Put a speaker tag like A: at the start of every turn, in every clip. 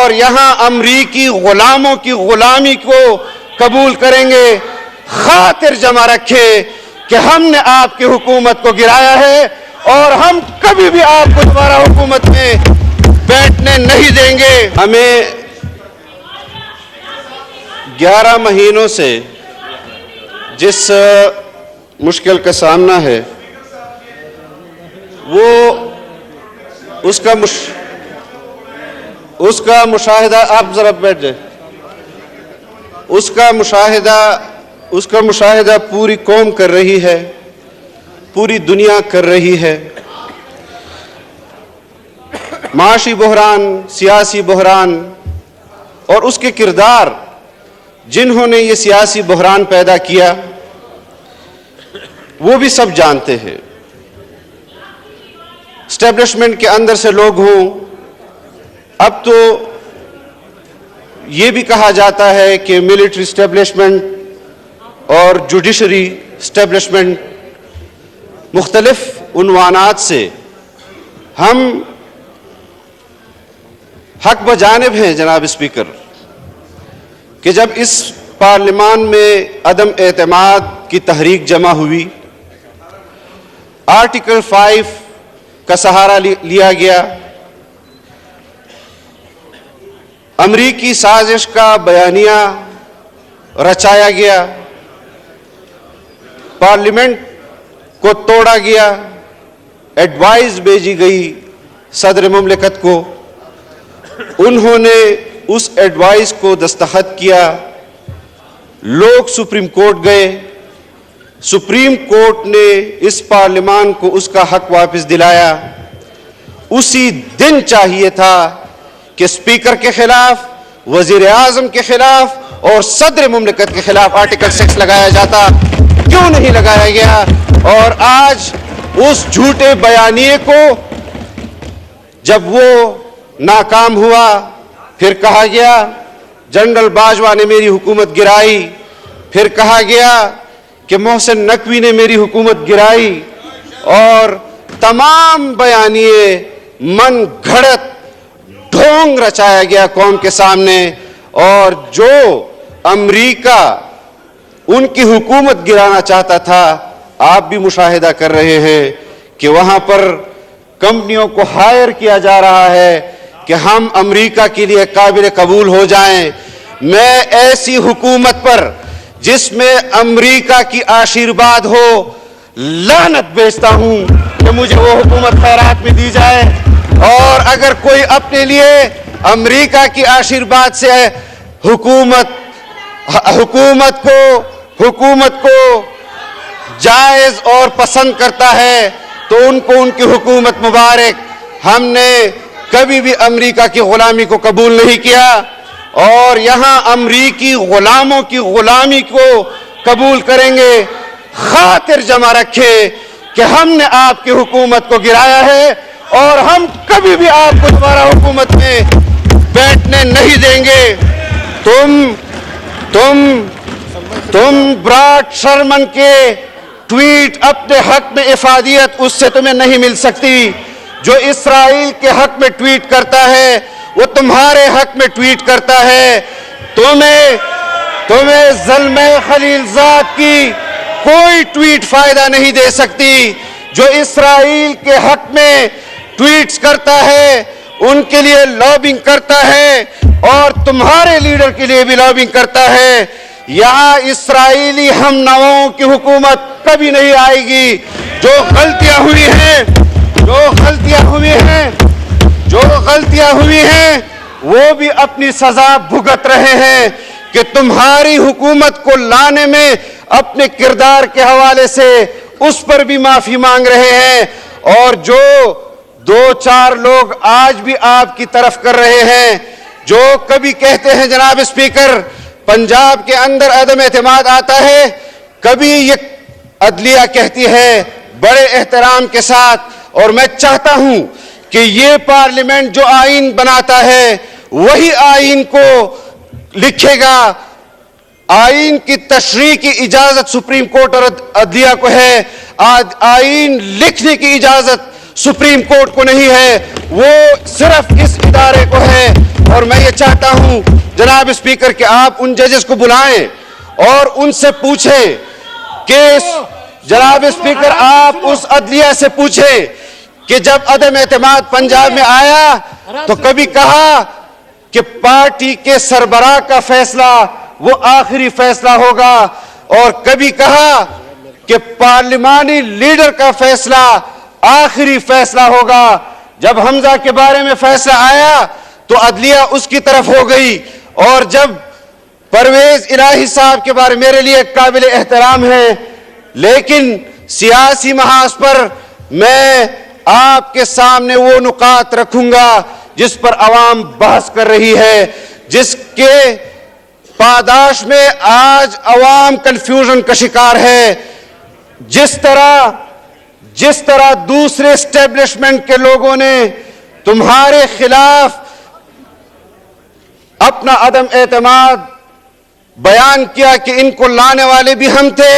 A: اور یہاں امریکی غلاموں کی غلامی کو قبول کریں گے. خاطر جمع رکھے کہ ہم نے آپ کی حکومت کو گرایا ہے اور ہم کبھی بھی آپ کو دوبارہ حکومت میں بیٹھنے نہیں دیں گے. ہمیں 11 مہینوں سے جس مشکل کا سامنا ہے وہ اس کا مشاہدہ آپ ذرا بیٹھ جائیں. اس کا مشاہدہ پوری قوم کر رہی ہے, پوری دنیا کر رہی ہے. معاشی بحران, سیاسی بحران اور اس کے کردار جنہوں نے یہ سیاسی بحران پیدا کیا وہ بھی سب جانتے ہیں. اسٹیبلشمنٹ کے اندر سے لوگ ہوں, اب تو یہ بھی کہا جاتا ہے کہ ملٹری اسٹیبلشمنٹ اور جوڈیشری اسٹیبلشمنٹ, مختلف عنوانات سے ہم حق بجانب ہیں جناب اسپیکر کہ جب اس پارلیمان میں عدم اعتماد کی تحریک جمع ہوئی, آرٹیکل 5 کا سہارا لیا گیا, امریکی سازش کا بیانیہ رچایا گیا, پارلیمنٹ کو توڑا گیا, ایڈوائز بھیجی گئی صدر مملکت کو, انہوں نے اس ایڈوائز کو دستخط کیا, لوگ سپریم کورٹ گئے, سپریم کورٹ نے اس پارلیمان کو اس کا حق واپس دلایا. اسی دن چاہیے تھا کہ اسپیکر کے خلاف, وزیر اعظم کے خلاف اور صدر مملکت کے خلاف آرٹیکل 6 لگایا جاتا, کیوں نہیں لگایا گیا؟ اور آج اس جھوٹے بیانیے کو جب وہ ناکام ہوا, پھر کہا گیا جنرل باجوہ نے میری حکومت گرائی, پھر کہا گیا کہ محسن نقوی نے میری حکومت گرائی, اور تمام بیانیے من گھڑت ڈھونگ رچایا گیا قوم کے سامنے. اور جو امریکہ ان کی حکومت گرانا چاہتا تھا, آپ بھی مشاہدہ کر رہے ہیں کہ وہاں پر کمپنیوں کو ہائر کیا جا رہا ہے کہ ہم امریکہ کے لیے قابل قبول ہو جائیں. میں ایسی حکومت پر جس میں امریکہ کی آشیرواد ہو لعنت بھیجتا ہوں کہ مجھے وہ حکومت خیرات میں دی جائے. اور اگر کوئی اپنے لیے امریکہ کی آشیرواد سے حکومت کو جائز اور پسند کرتا ہے تو ان کو ان کی حکومت مبارک. ہم نے کبھی بھی امریکہ کی غلامی کو قبول نہیں کیا, اور یہاں امریکی غلاموں کی غلامی کو قبول کریں گے. خاطر جمع رکھے کہ ہم نے آپ کی حکومت کو گرایا ہے اور ہم کبھی بھی آپ کو دوبارہ حکومت میں بیٹھنے نہیں دیں گے. تم براڈ شرمن کے ٹویٹ اپنے حق میں افادیت اس سے تمہیں نہیں مل سکتی. جو اسرائیل کے حق میں ٹویٹ کرتا ہے وہ تمہارے حق میں ٹویٹ کرتا ہے. تمہیں ظلم خلیل زاد کی کوئی ٹویٹ فائدہ نہیں دے سکتی. جو اسرائیل کے حق میں ٹویٹس کرتا ہے ان کے لیے لابنگ کرتا ہے اور تمہارے لیڈر کے لیے بھی لابنگ کرتا ہے. یہاں اسرائیلی ہم نواؤں کی حکومت کبھی نہیں آئے گی. جو غلطیاں ہوئی ہیں وہ بھی اپنی سزا بھگت رہے ہیں کہ تمہاری حکومت کو لانے میں اپنے کردار کے حوالے سے اس پر بھی معافی مانگ رہے ہیں. اور جو 2-4 لوگ آج بھی آپ کی طرف کر رہے ہیں, جو کبھی کہتے ہیں جناب اسپیکر پنجاب کے اندر عدم اعتماد آتا ہے, کبھی یہ عدلیہ کہتی ہے بڑے احترام کے ساتھ, اور میں چاہتا ہوں کہ یہ پارلیمنٹ جو آئین بناتا ہے وہی آئین کو لکھے گا. آئین کی تشریح کی اجازت سپریم کورٹ اور عدلیہ کو ہے, آئین لکھنے کی اجازت سپریم کورٹ کو نہیں ہے, وہ صرف اس ادارے کو ہے. اور میں یہ چاہتا ہوں جناب اسپیکر کہ آپ ان ججز کو بلائیں اور ان سے پوچھیں کہ جناب اسپیکر آپ اس عدلیہ سے پوچھیں کہ جب عدم اعتماد پنجاب میں آیا تو کبھی کہا کہ پارٹی کے سربراہ کا فیصلہ وہ آخری فیصلہ ہوگا اور کبھی کہا کہ پارلیمانی لیڈر کا فیصلہ آخری فیصلہ ہوگا. جب حمزہ کے بارے میں فیصلہ آیا تو عدلیہ اس کی طرف ہو گئی اور جب پرویز الہی صاحب کے بارے میرے لیے قابل احترام ہے لیکن سیاسی محاذ پر میں آپ کے سامنے وہ نکات رکھوں گا جس پر عوام بحث کر رہی ہے, جس کے پاداش میں آج عوام کنفیوژن کا شکار ہے. جس طرح دوسرے اسٹیبلشمنٹ کے لوگوں نے تمہارے خلاف اپنا عدم اعتماد بیان کیا کہ ان کو لانے والے بھی ہم تھے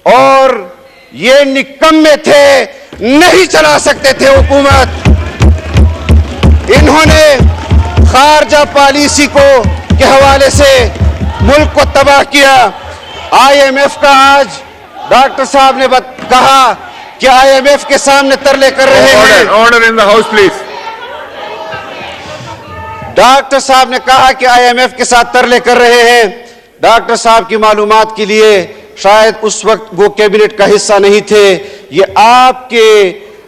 A: اور یہ نکمے تھے, نہیں چلا سکتے تھے حکومت. انہوں نے خارجہ پالیسی کے حوالے سے ملک کو تباہ کیا. آئی ایم ایف کا آج ڈاکٹر صاحب نے کہا کہ آئی ایم ایف کے سامنے ترلے کر رہے ہیں.
B: Order in the house, please.
A: Doctor صاحب نے کہا کہ آئی ایم ایف کے ساتھ ترلے کر رہے ہیں. ڈاکٹر صاحب کی معلومات کے لیے شاید اس وقت وہ کیبنٹ کا حصہ نہیں تھے. یہ آپ کے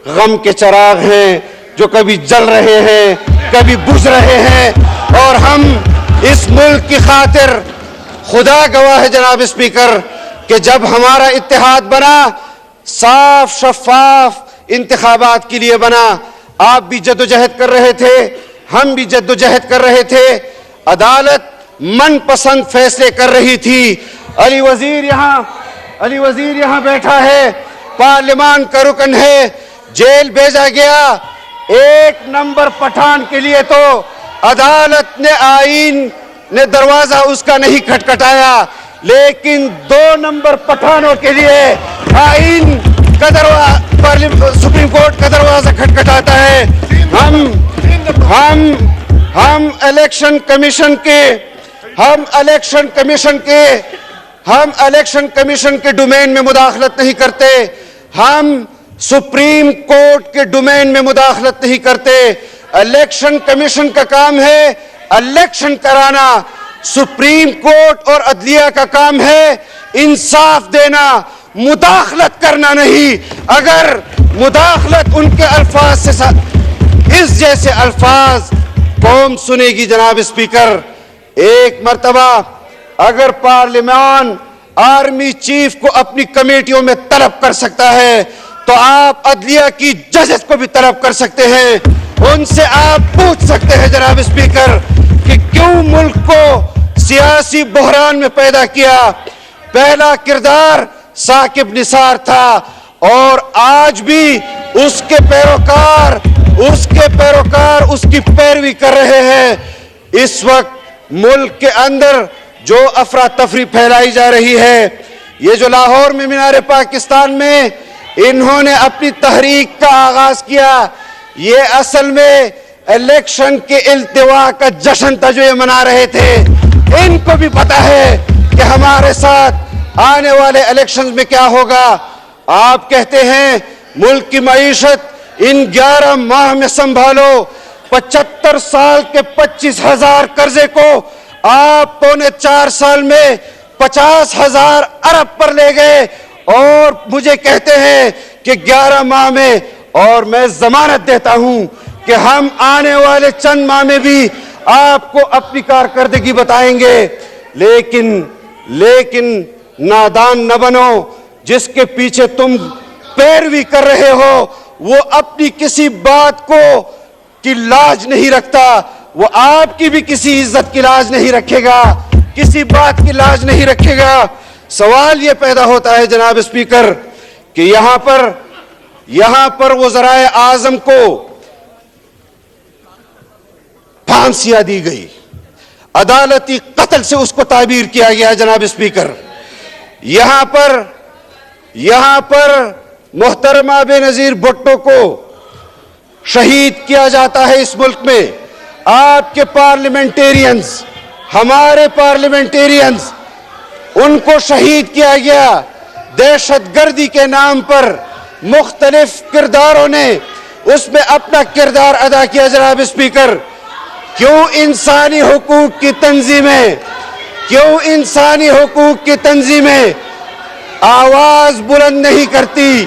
A: غم کے چراغ ہیں جو کبھی جل رہے ہیں کبھی بجھ رہے ہیں اور ہم اس ملک کی خاطر خدا گواہ ہے جناب اسپیکر کہ جب ہمارا اتحاد بنا صاف شفاف انتخابات کے لیے بنا. آپ بھی جدوجہد کر رہے تھے, ہم بھی جدوجہد کر رہے تھے, عدالت من پسند فیصلے کر رہی تھی. علی وزیر یہاں بیٹھا ہے, پارلیمان کا رکن ہے, جیل بھیجا گیا. 1 نمبر پٹھان کے لیے تو عدالت نے آئین نے دروازہ اس کا نہیں کھٹکھٹایا لیکن 2 نمبر پٹھانوں کے لیے آئین کا سپریم کورٹ کا دروازہ کھٹکھٹاتا ہے. ہم الیکشن کمیشن کے ڈومین میں مداخلت نہیں کرتے, ہم سپریم کورٹ کے ڈومین میں مداخلت نہیں کرتے. الیکشن کمیشن کا کام ہے الیکشن کرانا, سپریم کورٹ اور عدلیہ کا کام ہے انصاف دینا, مداخلت کرنا نہیں. اگر مداخلت ان کے الفاظ سے اس جیسے الفاظ قوم سنے گی جناب اسپیکر. ایک مرتبہ اگر پارلیمان آرمی چیف کو اپنی کمیٹیوں میں طلب کر سکتا ہے تو آپ عدلیہ کی ججز کو بھی طلب کر سکتے ہیں. ان سے آپ پوچھ سکتے ہیں جناب اسپیکر کہ کیوں ملک کو سیاسی بحران میں پیدا کیا. پہلا کردار ثاقب نثار تھا اور آج بھی اس کے پیروکار اس کی پیروی کر رہے ہیں. اس وقت ملک کے اندر جو افراتفری پھیلائی جا رہی ہے, یہ جو لاہور میں مینار پاکستان میں انہوں نے اپنی تحریک کا آغاز کیا, یہ اصل میں الیکشن کے التوا کا جشن تھا جو یہ منا رہے تھے. ان کو بھی پتا ہے کہ ہمارے ساتھ آنے والے الیکشنز میں کیا ہوگا. آپ کہتے ہیں ملک کی معیشت ان 11 ماہ میں سنبھالو, 75 سال کے 25,000 قرضے کو آپ 4.25 سال میں 50,000 ارب پر لے گئے اور مجھے کہتے ہیں کہ 11 ماہ میں, اور میں ضمانت دیتا ہوں کہ ہم آنے والے چند ماہ میں بھی آپ کو اپنی کارکردگی بتائیں گے. لیکن نادان نہ بنو, جس کے پیچھے تم پیروی کر رہے ہو وہ اپنی کسی بات کو کی لاج نہیں رکھتا, وہ آپ کی بھی کسی عزت کی لاج نہیں رکھے گا, کسی بات کی لاج نہیں رکھے گا. سوال یہ پیدا ہوتا ہے جناب اسپیکر کہ یہاں پر وزرائے اعظم کو پھانسیاں دی گئی, عدالتی قتل سے اس کو تعبیر کیا گیا جناب اسپیکر. یہاں پر محترمہ بے نظیر بھٹو کو شہید کیا جاتا ہے اس ملک میں. آپ کے پارلیمنٹیرینز، ہمارے پارلیمنٹیرینز، ان کو شہید کیا گیا دہشت گردی کے نام پر. مختلف کرداروں نے اس میں اپنا کردار ادا کیا. جناب اسپیکر، کیوں انسانی حقوق کی تنظیمیں آواز بلند نہیں کرتی؟